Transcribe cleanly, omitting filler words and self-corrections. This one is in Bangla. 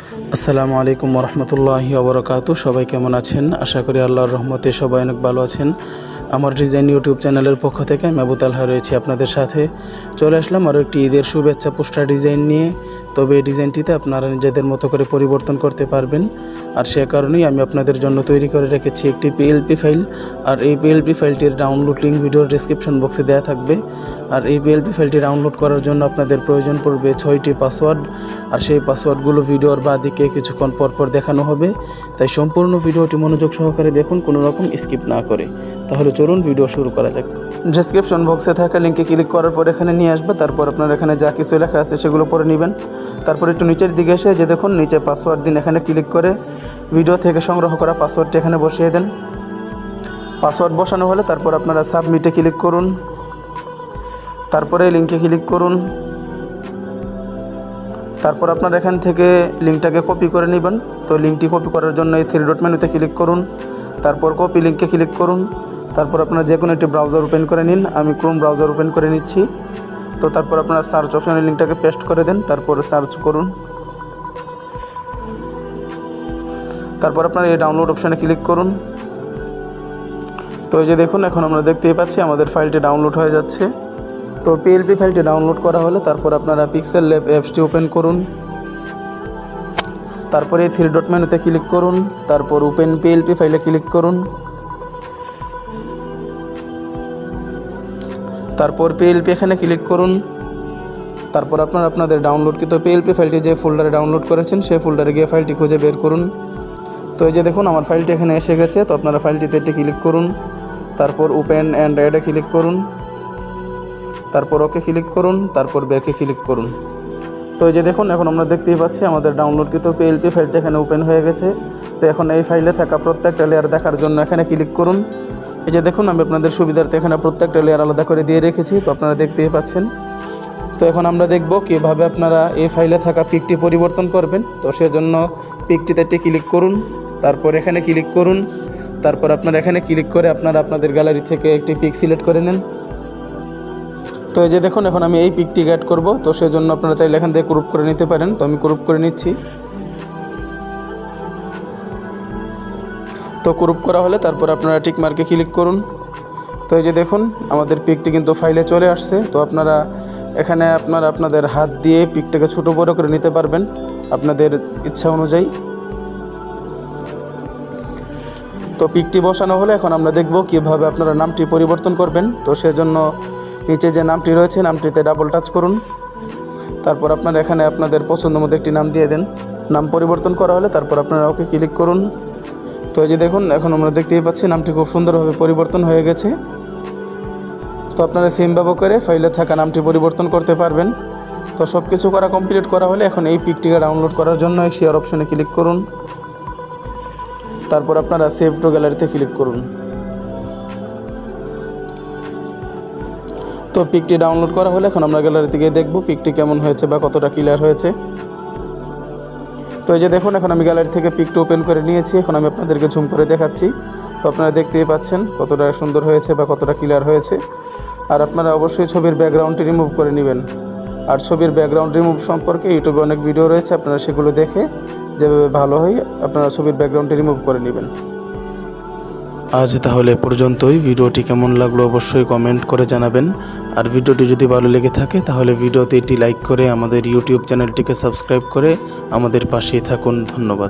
আসসালামু আলাইকুম ওরহমতুল্লাহি ওবরাকাতু। সবাই কেমন আছেন? আশা করি আল্লাহর রহমতে সবাই অনেক ভালো আছেন। আমার ডিজাইন ইউটিউব চ্যানেলের পক্ষ থেকে আমি আবু তালহা রয়েছি আপনাদের সাথে। চলে আসলাম আরও একটি ঈদের শুভেচ্ছা পোস্টার ডিজাইন নিয়ে। তবে এই ডিজাইনটিতে আপনারা নিজেদের মতো করে পরিবর্তন করতে পারবেন, আর সে কারণেই আমি আপনাদের জন্য তৈরি করে রেখেছি একটি পিএলপি ফাইল। আর এই পিএলপি ফাইলটির ডাউনলোড লিঙ্ক ভিডিওর ডেসক্রিপশন বক্সে দেওয়া থাকবে। আর এই পিএলপি ফাইলটি ডাউনলোড করার জন্য আপনাদের প্রয়োজন পড়বে 6টি পাসওয়ার্ড। আর সেই পাসওয়ার্ডগুলো ভিডিওর বাঁদিকে কিছুক্ষণ পরপর দেখানো হবে, তাই সম্পূর্ণ ভিডিওটি মনোযোগ সহকারে দেখুন, কোনো রকম স্কিপ না করে। তাহলে চলুন ভিডিও শুরু করা যাক। ডেসক্রিপশন বক্সে থাকা লিঙ্কে ক্লিক করার পর এখানে নিয়ে আসবে। তারপর আপনার এখানে যা কিছু লেখা আছে সেগুলো পরে নেবেন। তারপর একটু নিচের দিকে এসে যে দেখুন নিচে পাসওয়ার্ড দিন, এখানে ক্লিক করে ভিডিও থেকে সংগ্রহ করা পাসওয়ার্ডটি এখানে বসিয়ে দেন। পাসওয়ার্ড বসানো হলে তারপর আপনারা সাবমিটে ক্লিক করুন। তারপরে লিঙ্কে ক্লিক করুন। তারপর আপনার এখান থেকে লিঙ্কটাকে কপি করে নেবেন। তো লিঙ্কটি কপি করার জন্য এই 3 ডট মেনুতে ক্লিক করুন। তারপর কপি লিঙ্কে ক্লিক করুন। তারপর আপনারা যে কোনো একটি ব্রাউজার ওপেন করে নিন। আমি ক্রোম ব্রাউজার ওপেন করে নিচ্ছি। তো তারপর আপনারা সার্চ অপশানে লিঙ্কটাকে পেস্ট করে দেন। তারপর সার্চ করুন। তারপর আপনারা এই ডাউনলোড অপশানে ক্লিক করুন। তো এই যে দেখুন এখন আমরা দেখতেই পাচ্ছি আমাদের ফাইলটি ডাউনলোড হয়ে যাচ্ছে। তো পিএলপি ফাইলটি ডাউনলোড করা হলে তারপর আপনারা পিক্সেল ল্যাব অ্যাপসটি ওপেন করুন। তারপরে 3 ডট মেনুতে ক্লিক করুন। তারপর ওপেন পিএলপি ফাইলে ক্লিক করুন। তারপর পিএলপি এখানে ক্লিক করুন। তারপর আপনারা আপনাদের ডাউনলোডকৃত পিএলপি ফাইলটি যে ফোল্ডারে ডাউনলোড করেছেন সেই ফোল্ডারে গিয়ে ফাইলটি খুঁজে বের করুন। তো এই যে দেখুন আমার ফাইলটি এখানে এসে গেছে। তো আপনারা ফাইলটিতে একটি ক্লিক করুন। তারপর ওপেন অ্যান্ড অ্যাডে ক্লিক করুন। তারপর ওকে ক্লিক করুন। তারপর ব্যাকে ক্লিক করুন। তো এই যে দেখুন এখন আমরা দেখতেই পাচ্ছি আমাদের ডাউনলোডকৃত পিএলপি ফাইলটি এখানে ওপেন হয়ে গেছে। তো এখন এই ফাইলে থাকা প্রত্যেকটা লেয়ার দেখার জন্য এখানে ক্লিক করুন। এই যে দেখুন আমি আপনাদের সুবিধার্থে এখানে প্রত্যেকটা লেয়ার আলাদা করে দিয়ে রেখেছি। তো আপনারা দেখতেই পাচ্ছেন। তো এখন আমরা দেখব কীভাবে আপনারা এই ফাইলে থাকা পিকটি পরিবর্তন করবেন। তো সেজন্য পিকটিতে একটি ক্লিক করুন। তারপর এখানে ক্লিক করুন। তারপর আপনারা এখানে ক্লিক করে আপনারা আপনাদের গ্যালারি থেকে একটি পিক সিলেক্ট করে নেন। তো এই যে দেখুন এখন আমি এই পিকটি অ্যাড করব। তো সেজন্য আপনারা চাইলে এখান থেকে ক্রপ করে নিতে পারেন। তো আমি ক্রপ করে নিচ্ছি। তো ক্রপ করা হলে তারপর আপনারা টিক মার্কে ক্লিক করুন। তো এই যে দেখুন আমাদের পিকটি কিন্তু ফাইলে চলে আসছে। তো আপনারা এখানে আপনাদের হাত দিয়ে পিকটাকে ছোটো বড়ো করে নিতে পারবেন আপনাদের ইচ্ছা অনুযায়ী। তো পিকটি বসানো হলে এখন আমরা দেখব কীভাবে আপনারা নামটি পরিবর্তন করবেন। তো সেজন্য নিচে যে নামটি রয়েছে নামটিতে ডাবল টাচ করুন। তারপর আপনারা এখানে আপনাদের পছন্দ মতো একটি নাম দিয়ে দেন। নাম পরিবর্তন করা হলে তারপর আপনারা ওকে ক্লিক করুন। তো এই যে দেখুন এখন আমরা দেখতেই পাচ্ছি নামটি খুব সুন্দরভাবে পরিবর্তন হয়ে গেছে। তো আপনারা সেমভাবে করে ফাইলে থাকা নামটি পরিবর্তন করতে পারবেন। তো সব কিছু করা কমপ্লিট করা হলে এখন এই পিকটিকে ডাউনলোড করার জন্য এই শেয়ার অপশনে ক্লিক করুন। তারপর আপনারা সেভ টু গ্যালারিতে ক্লিক করুন। তো পিকটি ডাউনলোড করা হলে এখন আমরা গ্যালারি থেকে দেখব পিকটি কেমন হয়েছে বা কতটা ক্লিয়ার হয়েছে। তো এই যে দেখুন এখন আমি গ্যালারি থেকে পিকটি ওপেন করে নিয়েছি। এখন আমি আপনাদেরকে জুম করে দেখাচ্ছি। তো আপনারা দেখতেই পাচ্ছেন কতটা সুন্দর হয়েছে বা কতটা ক্লিয়ার হয়েছে। আর আপনারা অবশ্যই ছবির ব্যাকগ্রাউন্ডটি রিমুভ করে নেবেন। আর ছবির ব্যাকগ্রাউন্ড রিমুভ সম্পর্কে ইউটিউবে অনেক ভিডিও রয়েছে, আপনারা সেগুলো দেখে যেভাবে ভালো হয় আপনারা ছবির ব্যাকগ্রাউন্ডটি রিমুভ করে নেবেন। আজ তাহলে পর্যন্তই। ভিডিওটি কেমন লাগলো অবশ্যই কমেন্ট করে জানাবেন। আর ভিডিওটি যদি ভালো লেগে থাকে তাহলে ভিডিওতে একটি লাইক করে আমাদের ইউটিউব চ্যানেলটিকে সাবস্ক্রাইব করে আমাদের পাশেই থাকুন। ধন্যবাদ।